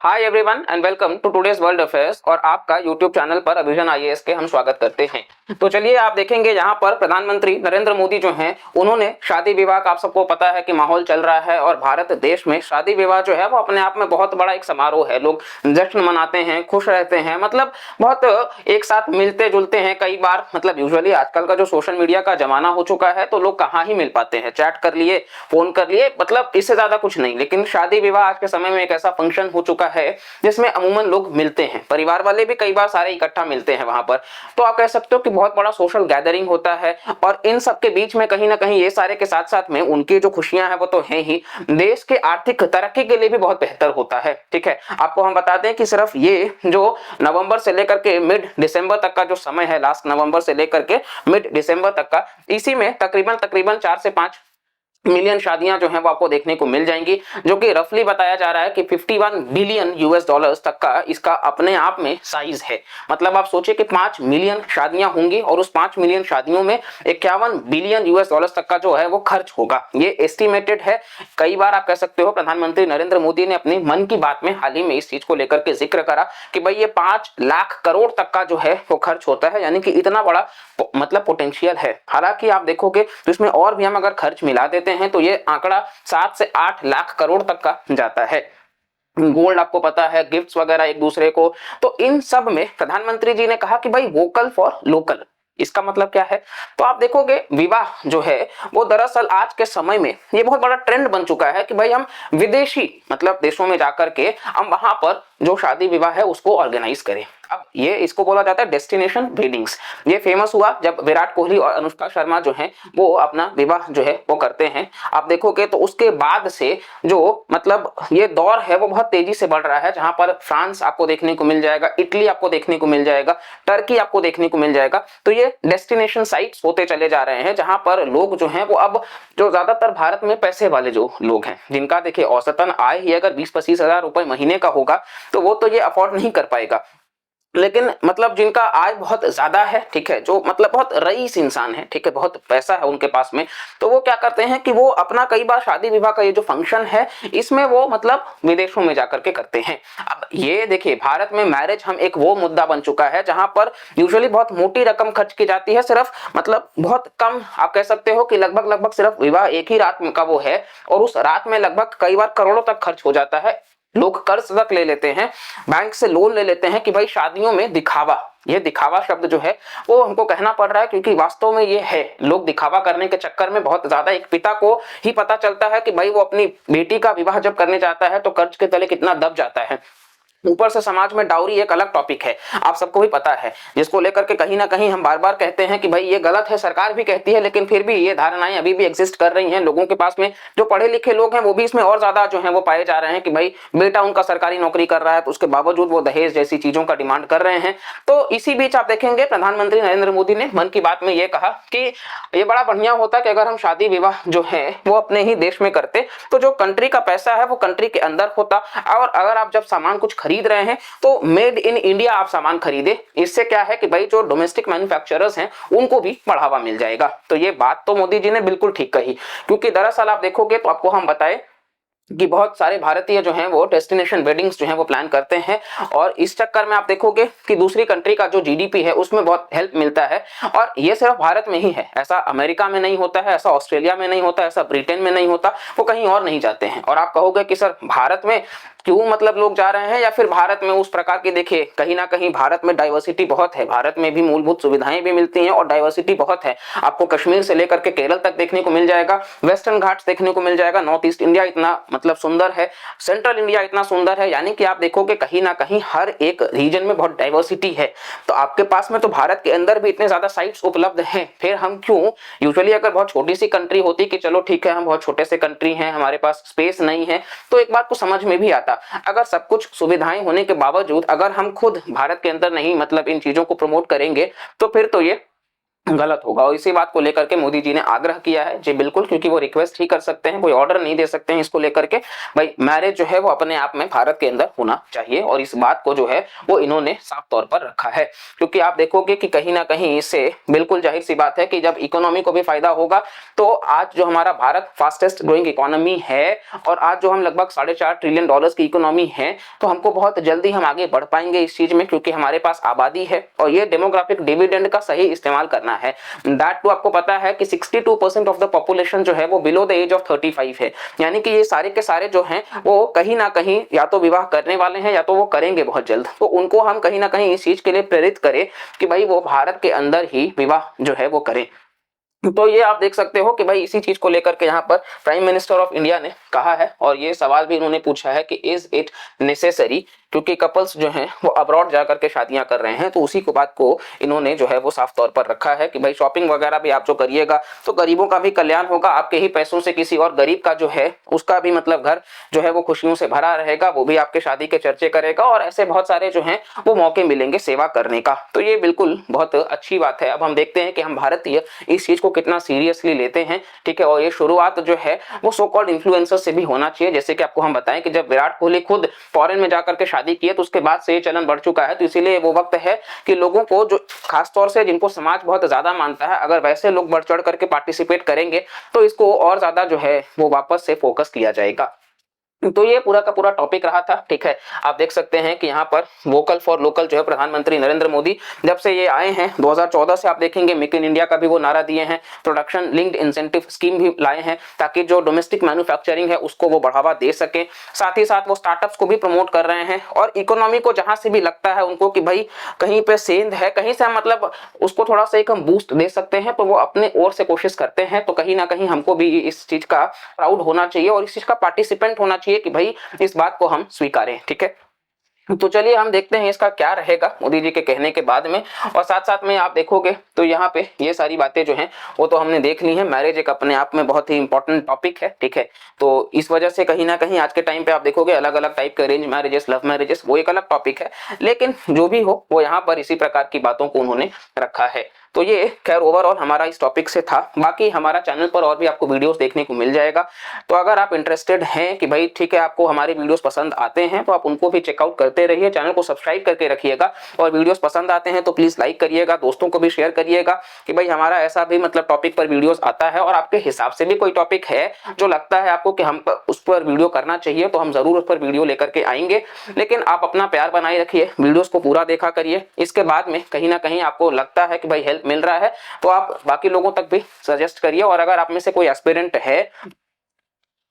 Hi everyone and welcome to today's world affairs और आपका YouTube channel पर अभिजन IAS के हम स्वागत करते हैं। तो चलिए आप देखेंगे यहाँ पर प्रधानमंत्री नरेंद्र मोदी जो हैं उन्होंने शादी विवाह का, आप सबको पता है कि माहौल चल रहा है और भारत देश में शादी विवाह जो है वो अपने आप में बहुत बड़ा एक समारोह है। लोग जश्न मनाते हैं, खुश रहते हैं, मतलब बहुत एक साथ मिलते जुलते हैं। कई बार मतलब यूजुअली आजकल का जो सोशल मीडिया का जमाना हो चुका है तो लोग कहाँ ही मिल पाते हैं, चैट कर लिए, फोन कर लिए, मतलब इससे ज्यादा कुछ नहीं। लेकिन शादी विवाह आज के समय में एक ऐसा फंक्शन हो चुका है जिसमें अमूमन लोग मिलते हैं, परिवार वाले भी कई बार सारे इकट्ठा मिलते हैं वहां पर। तो आप कह सकते हो कि बहुत बड़ा सोशल गैदरिंग होता है और इन सब के बीच में कहीं ना कहीं ये सारे के साथ साथ में उनकी जो खुशियां हैं वो तो है ही, देश के आर्थिक तरक्की के लिए भी बहुत बेहतर होता है। ठीक है, आपको हम बता दें कि सिर्फ ये जो नवंबर से लेकर के मिड दिसंबर तक का जो समय है, लास्ट नवंबर से लेकर के मिड दिसंबर तक का, इसी में तकरीबन तकरीबन 4 से 5 मिलियन शादियां जो हैं वो आपको देखने को मिल जाएंगी, जो कि रफली बताया जा रहा है कि 51 बिलियन यूएस डॉलर्स तक का इसका अपने आप में साइज है। मतलब आप सोचिए कि 5 मिलियन शादियां होंगी और उस 5 मिलियन शादियों में 51 बिलियन यूएस डॉलर्स तक का जो है वो खर्च होगा। ये एस्टिमेटेड है। कई बार आप कह सकते हो प्रधानमंत्री नरेंद्र मोदी ने अपनी मन की बात में हाल ही में इस चीज को लेकर के जिक्र करा कि भाई ये 5 लाख करोड़ तक का जो है वो खर्च होता है, यानी कि इतना बड़ा मतलब पोटेंशियल है। हालांकि आप देखोगे तो इसमें और भी हम अगर खर्च मिला देते हैं तो ये आंकड़ा 7 से 8 लाख करोड़ तक का जाता है। गोल्ड आपको पता है, गिफ्ट्स वगैरह एक दूसरे को, तो इन सब में प्रधानमंत्री जी ने कहा कि भाई वोकल फॉर लोकल। इसका मतलब क्या है? तो आप देखोगे विवाह जो है वो दरअसल आज के समय में ये बहुत बड़ा ट्रेंड बन चुका है कि भाई हम विदेशी मतलब देशों में जाकर के हम वहां पर जो शादी विवाह है उसको ऑर्गेनाइज करें। अब ये इसको बोला जाता है डेस्टिनेशन वेडिंग्स। ये फेमस हुआ जब विराट कोहली और अनुष्का शर्मा जो हैं वो अपना विवाह जो है वो करते हैं। आप देखोगे तो उसके बाद से जो मतलब ये दौर है वो बहुत तेजी से बढ़ रहा है, जहां पर फ्रांस आपको देखने को मिल जाएगा, इटली आपको देखने को मिल जाएगा, टर्की आपको देखने को मिल जाएगा। तो ये डेस्टिनेशन साइट्स होते चले जा रहे हैं जहां पर लोग जो हैं वो अब जो ज्यादातर भारत में पैसे वाले जो लोग हैं, जिनका देखिए औसतन आय ही अगर 20-25 हजार रुपए महीने का होगा तो वो तो ये अफोर्ड नहीं कर पाएगा। लेकिन मतलब जिनका आय बहुत ज्यादा है, ठीक है, जो मतलब बहुत रईस इंसान है, ठीक है, बहुत पैसा है उनके पास में, तो वो क्या करते हैं कि वो अपना कई बार शादी विवाह का ये जो फंक्शन है इसमें वो मतलब विदेशों में जाकर के करते हैं। अब ये देखिए भारत में मैरिज हम एक वो मुद्दा बन चुका है जहां पर यूजुअली बहुत मोटी रकम खर्च की जाती है, सिर्फ मतलब बहुत कम, आप कह सकते हो कि लगभग लगभग सिर्फ विवाह एक ही रात में का वो है और उस रात में लगभग कई बार करोड़ों तक खर्च हो जाता है। लोग कर्ज तक ले लेते हैं, बैंक से लोन ले लेते हैं कि भाई शादियों में दिखावा, ये दिखावा शब्द जो है वो हमको कहना पड़ रहा है क्योंकि वास्तव में ये है। लोग दिखावा करने के चक्कर में बहुत ज्यादा, एक पिता को ही पता चलता है कि भाई वो अपनी बेटी का विवाह जब करने जाता है तो कर्ज के तले कितना दब जाता है। ऊपर से समाज में डाउरी एक अलग टॉपिक है, आप सबको भी पता है, जिसको लेकर के कहीं ना कहीं हम बार बार कहते हैं कि भाई ये गलत है, सरकार भी कहती है, लेकिन फिर भी ये धारणाएं अभी भी एग्जिस्ट कर रही हैं लोगों के पास में। जो पढ़े लिखे लोग हैं वो भी इसमें और ज्यादा जो है वो पाए जा रहे हैं कि भाई बेटा उनका सरकारी नौकरी कर रहा है तो उसके बावजूद वो दहेज जैसी चीजों का डिमांड कर रहे हैं। तो इसी बीच आप देखेंगे प्रधानमंत्री नरेंद्र मोदी ने मन की बात में ये कहा कि ये बड़ा बढ़िया होता कि अगर हम शादी विवाह जो है वो अपने ही देश में करते, तो जो कंट्री का पैसा है वो कंट्री के अंदर होता, और अगर आप जब सामान कुछ खरीद रहे हैं तो मेड इन इंडिया आप सामान खरीदे। इससे क्या है कि भाई जो डोमेस्टिक मैन्युफैक्चरर्स हैं उनको भी बढ़ावा मिल जाएगा। तो ये बात तो मोदी जी ने बिल्कुल ठीक कही, क्योंकि दरअसल आप देखोगे तो आपको हम बताएं कि बहुत सारे भारतीय जो हैं वो डेस्टिनेशन वेडिंग्स जो हैं वो प्लान करते हैं और इस चक्कर में आप देखोगे कि दूसरी कंट्री का जो जीडीपी है उसमें बहुत हेल्प मिलता है। और ये सिर्फ भारत में ही है, ऐसा अमेरिका में नहीं होता है, ऐसा ऑस्ट्रेलिया में नहीं होता, ऐसा ब्रिटेन में नहीं होता, वो कहीं और नहीं जाते हैं। और आप कहोगे कि सर भारत में क्यों मतलब लोग जा रहे हैं, या फिर भारत में उस प्रकार की, देखिए कहीं ना कहीं भारत में डाइवर्सिटी बहुत है, भारत में भी मूलभूत सुविधाएं भी मिलती हैं और डाइवर्सिटी बहुत है। आपको कश्मीर से लेकर के केरल तक देखने को मिल जाएगा, वेस्टर्न घाट्स देखने को मिल जाएगा, नॉर्थ ईस्ट इंडिया इतना मतलब सुंदर है, सेंट्रल इंडिया इतना सुंदर है, यानी कि आप देखोगे कहीं ना कहीं हर एक रीजन में बहुत डाइवर्सिटी है। तो आपके पास में तो भारत के अंदर भी इतने ज्यादा साइट्स उपलब्ध हैं, फिर हम क्यों, यूजुअली अगर बहुत छोटी सी कंट्री होती कि चलो ठीक है हम बहुत छोटे से कंट्री हैं, हमारे पास स्पेस नहीं है, तो एक बात को समझ में भी आता। अगर सब कुछ सुविधाएं होने के बावजूद अगर हम खुद भारत के अंदर नहीं मतलब इन चीजों को प्रमोट करेंगे तो फिर तो ये गलत होगा। और इसी बात को लेकर के मोदी जी ने आग्रह किया है जी, बिल्कुल, क्योंकि वो रिक्वेस्ट ही कर सकते हैं, कोई ऑर्डर नहीं दे सकते हैं इसको लेकर के। भाई मैरिज जो है वो अपने आप में भारत के अंदर होना चाहिए, और इस बात को जो है वो इन्होंने साफ तौर पर रखा है। क्योंकि आप देखोगे कि कहीं ना कहीं इससे बिल्कुल जाहिर सी बात है कि जब इकोनॉमी को भी फायदा होगा, तो आज जो हमारा भारत फास्टेस्ट ग्रोइंग इकोनॉमी है, और आज जो हम लगभग $4.5 ट्रिलियन की इकोनॉमी है, तो हमको बहुत जल्दी हम आगे बढ़ पाएंगे इस चीज में, क्योंकि हमारे पास आबादी है और ये डेमोग्राफिक डिविडेंड का सही इस्तेमाल करना है। दैट टू आपको पता है कि 62% ऑफ द पॉपुलेशन जो है वो बिलो द एज ऑफ 35 है, यानी कि ये सारे के सारे जो हैं वो कहीं ना कहीं या तो विवाह करने वाले हैं या तो वो करेंगे बहुत जल्द। तो उनको हम कहीं ना कहीं इस चीज के लिए प्रेरित करें कि भाई वो भारत के अंदर ही विवाह जो है वो करें। तो ये आप देख सकते हो कि भाई इसी चीज को लेकर के यहाँ पर प्राइम मिनिस्टर ऑफ इंडिया ने कहा है, और ये सवाल भी उन्होंने पूछा है कि इज इट नेसेसरी, क्योंकि कपल्स जो हैं वो अब्रॉड जाकर के शादियां कर रहे हैं। तो उसी को बात को इन्होंने जो है वो साफ तौर पर रखा है कि भाई शॉपिंग वगैरह भी आप जो करिएगा तो गरीबों का भी कल्याण होगा, आपके ही पैसों से किसी और गरीब का जो है उसका भी मतलब घर जो है वो खुशियों से भरा रहेगा, वो भी आपके शादी के चर्चे करेगा, और ऐसे बहुत सारे जो हैं वो मौके मिलेंगे सेवा करने का। तो ये बिल्कुल बहुत अच्छी बात है। अब हम देखते हैं कि हम भारतीय इस चीज को कितना सीरियसली लेते हैं, ठीक है। और ये शुरुआत जो है वो सो कॉल्ड इन्फ्लुएंसर से भी होना चाहिए। जैसे कि आपको हम बताएं कि जब विराट कोहली खुद फॉरेन में जाकर के शादी की है, तो उसके बाद से ये चलन बढ़ चुका है। तो इसीलिए वो वक्त है कि लोगों को, जो खासतौर से जिनको समाज बहुत ज्यादा मानता है, अगर वैसे लोग बढ़ चढ़ करके पार्टिसिपेट करेंगे तो इसको और ज्यादा जो है वो वापस से फोकस किया जाएगा। तो ये पूरा का पूरा टॉपिक रहा था, ठीक है। आप देख सकते हैं कि यहाँ पर वोकल फॉर लोकल जो है प्रधानमंत्री नरेंद्र मोदी जब से ये आए हैं 2014 से, आप देखेंगे मेक इन इंडिया का भी वो नारा दिए हैं, प्रोडक्शन लिंक्ड इंसेंटिव स्कीम भी लाए हैं ताकि जो डोमेस्टिक मैन्युफैक्चरिंग है उसको वो बढ़ावा दे सके। साथ ही साथ वो स्टार्टअप्स को भी प्रमोट कर रहे हैं, और इकोनॉमी को जहां से भी लगता है उनको कि भाई कहीं पे सेंध है, कहीं से मतलब उसको थोड़ा सा एक हम बूस्ट दे सकते हैं, तो वो अपने ओर से कोशिश करते हैं। तो कहीं ना कहीं हमको भी इस चीज का प्राउड होना चाहिए और इस चीज का पार्टिसिपेंट होना चाहिए कि भाई इस बात को हम स्वीकारें, ठीक है। तो चलिए हम देखते हैं इसका क्या रहेगा मोदी जी के कहने के बाद में। और साथ साथ में आप देखोगे तो यहाँ पे ये सारी बातें जो हैं वो तो हमने देख ली हैं। मैरिज एक अपने आप में बहुत ही इंपॉर्टेंट टॉपिक है, ठीक है। तो इस वजह से कहीं ना कहीं आज के टाइम पे आप देखोगे अलग अलग टाइप के अरेंज मैरिजेस, लव मैरिजेस, वो एक अलग टॉपिक है। लेकिन जो भी हो वो यहाँ पर इसी प्रकार की बातों को उन्होंने रखा है। तो ये खैर ओवरऑल हमारा इस टॉपिक से था। बाकी हमारा चैनल पर और भी आपको वीडियोस देखने को मिल जाएगा। तो अगर आप इंटरेस्टेड हैं कि भाई ठीक है आपको हमारे वीडियोस पसंद आते हैं तो आप उनको भी चेकआउट करते रहिए, चैनल को सब्सक्राइब करके रखिएगा। और वीडियोस पसंद आते हैं तो प्लीज लाइक करिएगा, दोस्तों को भी शेयर करिएगा कि भाई हमारा ऐसा भी मतलब टॉपिक पर वीडियोस आता है। और आपके हिसाब से भी कोई टॉपिक है जो लगता है आपको कि हम उस पर वीडियो करना चाहिए तो हम जरूर उस पर वीडियो लेकर के आएंगे। लेकिन आप अपना प्यार बनाए रखिए, वीडियोस को पूरा देखा करिए। इसके बाद में कहीं ना कहीं आपको लगता है कि भाई हेल्प मिल रहा है तो आप बाकी लोगों तक भी सजेस्ट करिए। और अगर आप में से कोई एस्पिरेंट है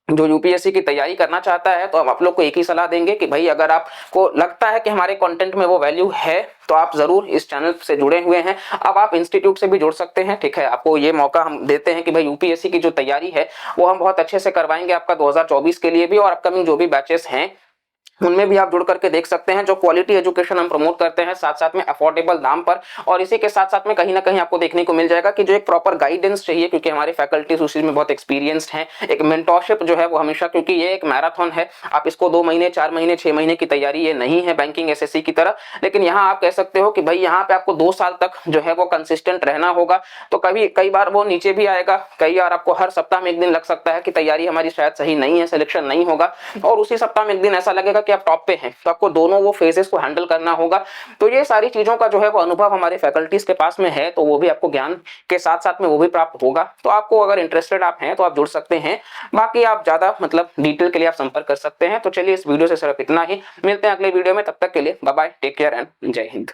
जो यूपीएससी की तैयारी करना चाहता है तो हम आप लोग को एक ही सलाह देंगे कि भाई अगर आपको लगता है कि हमारे कंटेंट में वो वैल्यू है तो आप जरूर इस चैनल से जुड़े हुए हैं। अब आप इंस्टीट्यूट से भी जुड़ सकते हैं, ठीक है। आपको ये मौका हम देते हैं कि भाई यूपीएससी की जो तैयारी है वो हम बहुत अच्छे से करवाएंगे आपका 2024 के लिए भी। और अपकमिंग जो भी बैचेस हैं उनमें भी आप जुड़ करके देख सकते हैं। जो क्वालिटी एजुकेशन हम प्रमोट करते हैं साथ साथ में अफोर्डेबल दाम पर। और इसी के साथ साथ में कहीं ना कहीं आपको देखने को मिल जाएगा कि जो एक प्रॉपर गाइडेंस चाहिए, क्योंकि हमारे फैकल्टीज उस चीज में बहुत एक्सपीरियंस्ड हैं। एक मेंटोरशिप जो है वो हमेशा, क्योंकि ये एक मैराथन है, आप इसको 2 महीने 4 महीने 6 महीने की तैयारी ये नहीं है बैंकिंग एसएससी की तरह। लेकिन यहाँ आप कह सकते हो कि भाई यहाँ पे आपको 2 साल तक जो है वो कंसिस्टेंट रहना होगा। तो कई बार वो नीचे भी आएगा, कई बार आपको हर सप्ताह में एक दिन लग सकता है कि तैयारी हमारी शायद सही नहीं है, सिलेक्शन नहीं होगा, और उसी सप्ताह में एक दिन ऐसा लगेगा कि आप टॉप पे हैं। तो आपको दोनों वो फेजेस को हैंडल करना होगा। तो ये सारी चीजों का जो है वो अनुभव हमारे फैकल्टीज के पास में है, तो वो भी आपको ज्ञान के साथ साथ में वो भी प्राप्त होगा। तो आपको अगर इंटरेस्टेड आप हैं तो आप जुड़ सकते हैं। बाकी आप ज्यादा मतलब डिटेल के लिए आप संपर्क कर सकते हैं। तो चलिए इस वीडियो से सिर्फ इतना ही, मिलते हैं अगले वीडियो में, तब तक के लिए bye bye, take care and जय हिंद।